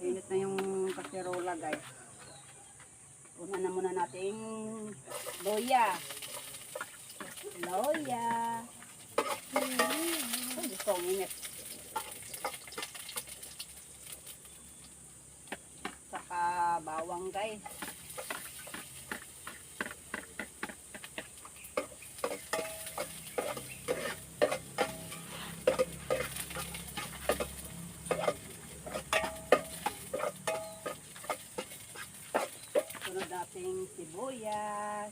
Init na yung kaserola guys. Una na muna nating loya. Loya. Gusto ang init. Saka bawang guys. Sunod nating sibuyas.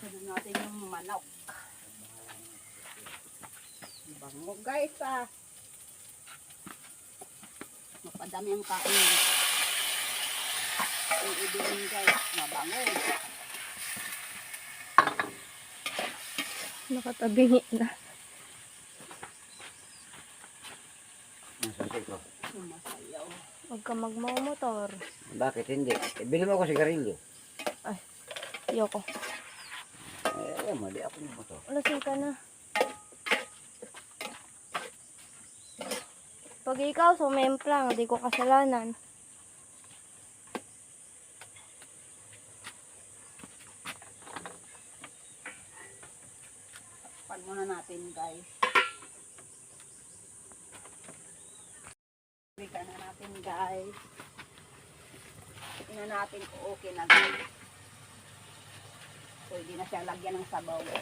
Sunod natin yung manok. Bango guys ah. Mapadami ang kain. Yung ibigin guys, mabango. Nakatabingi na. Nasasay ko. Sumasayaw. Huwag ka magmamotor. Bakit hindi? Bili mo ako sigarilyo. Ay, ayoko. Mali ako ng motor. Lasing ka na. Pag ikaw sumemplang, hindi ko kasalanan. Pan muna natin guys. Bigyan na natin guys. Tingnan natin kung okay na guys. Pwede na siya lagyan ng sabaw. Hindi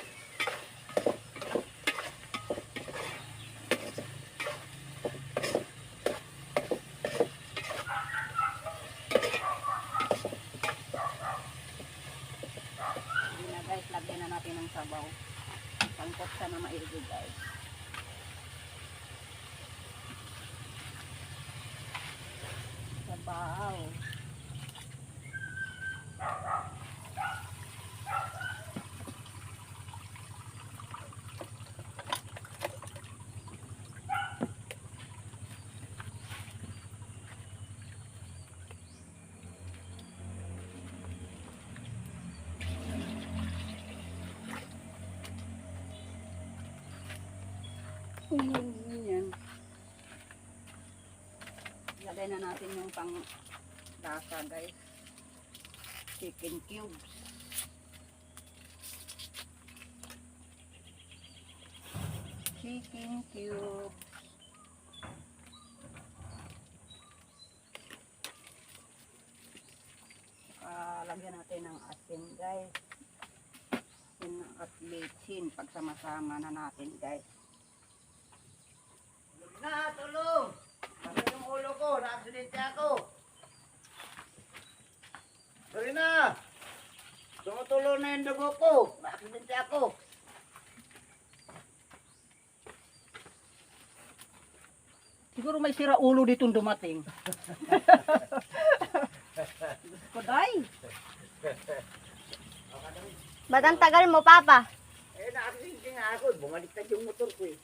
na guys, lagyan na natin ng sabaw. Pangkot siya na maigi guys. Sabaw. Yan. Lagay na natin yung pang lasa guys. Chicken cubes. Chicken cubes. Lagyan natin ng asin guys. Asin at bechin. Pagsama-sama na natin guys. Na, tulong! Kasi yung ulo ko, na-accidente ako. Sorry na! Tumutulo na yung dugo ko. Na-accidente ako. Siguro may sira ulo ditong dumating. Koday. Ba't ang tagal mo, Papa? Na-accidente nga ako. Bumaliktad yung motor ko eh.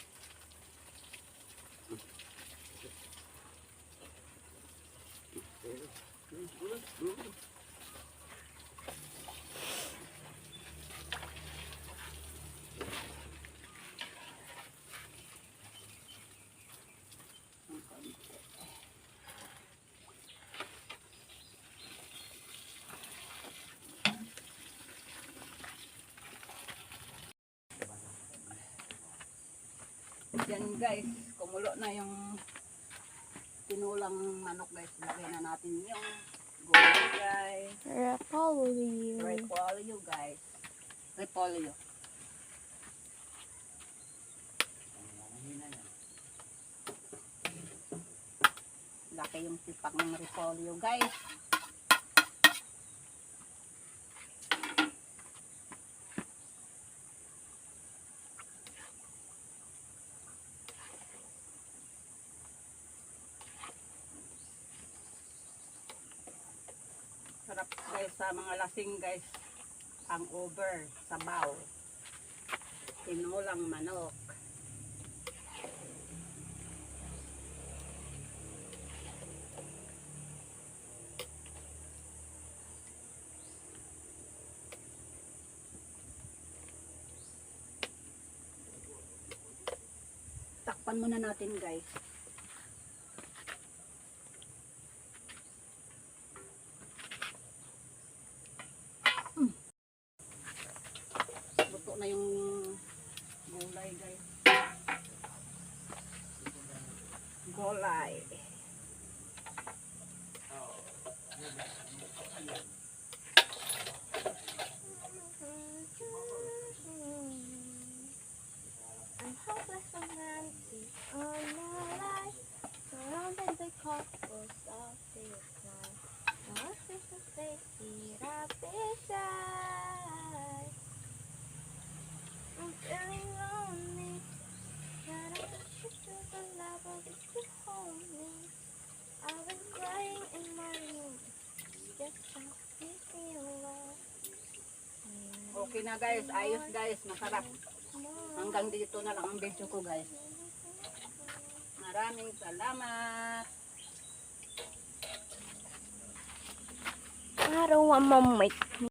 Yan guys, kumulo na yung tinulang manok guys. Lagay na natin yung gulay. Repolyo. Repolyo guys. Repolyo. Laki yung tipak ng repolyo guys. Sarap guys sa mga lasing guys. Ang over, sabaw. Tinulang manok. Takpan muna natin guys. Luto na yung gulay guys. Gulay. I'm hopeless romantic all my life, surrounded by couples of this life. No official safety, beside. I'm feeling lonely, but I wish you to the level that you hold me. I've been crying in my room, just to leave me alone. Okay na guys, ayos guys, masarap. Hanggang dito na lang ang video ko guys. Maraming salamat. Araw ang mamay.